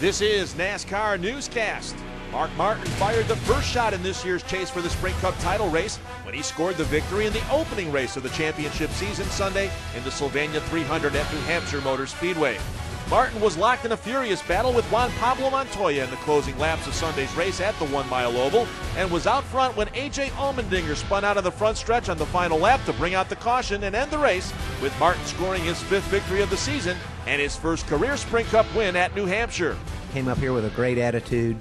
This is NASCAR Newscast. Mark Martin fired the first shot in this year's chase for the Sprint Cup title race when he scored the victory in the opening race of the championship season Sunday in the Sylvania 300 at New Hampshire Motor Speedway. Martin was locked in a furious battle with Juan Pablo Montoya in the closing laps of Sunday's race at the 1 Mile Oval and was out front when A.J. Allmendinger spun out of the front stretch on the final lap to bring out the caution and end the race, with Martin scoring his 5th victory of the season and his first career Sprint Cup win at New Hampshire. Came up here with a great attitude,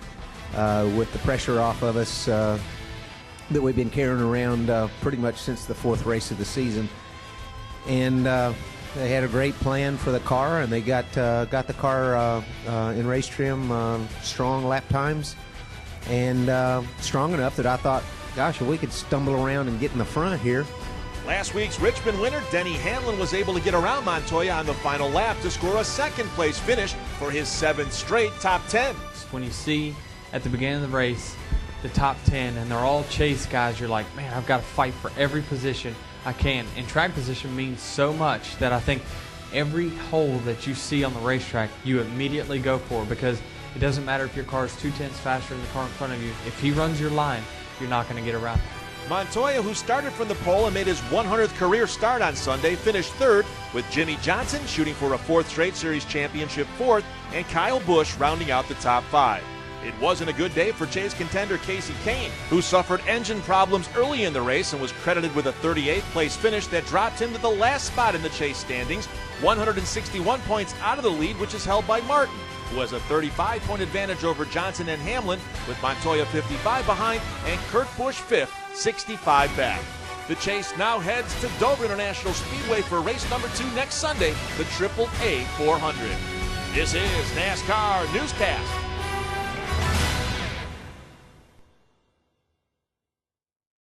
with the pressure off of us that we've been carrying around pretty much since the 4th race of the season. And they had a great plan for the car, and they got the car in race trim, strong lap times, and strong enough that I thought, gosh, if we could stumble around and get in the front here. Last week's Richmond winner, Denny Hamlin, was able to get around Montoya on the final lap to score a 2nd place finish for his 7th straight top 10s. When you see at the beginning of the race the top 10 and they're all chase guys, you're like, man, I've got to fight for every position I can. And track position means so much that I think every hole that you see on the racetrack, you immediately go for, because it doesn't matter if your car is 2/10 faster than the car in front of you. If he runs your line, you're not going to get around that. Montoya, who started from the pole and made his 100th career start on Sunday, finished 3rd, with Jimmy Johnson shooting for a 4th straight series championship 4th, and Kyle Busch rounding out the top 5. It wasn't a good day for chase contender Kasey Kahne, who suffered engine problems early in the race and was credited with a 38th place finish that dropped him to the last spot in the chase standings, 161 points out of the lead, which is held by Martin, who has a 35-point advantage over Johnson and Hamlin, with Montoya 55 behind and Kurt Busch 5th, 65 back. The chase now heads to Dover International Speedway for race number 2 next Sunday, the AAA 400. This is NASCAR Newscast.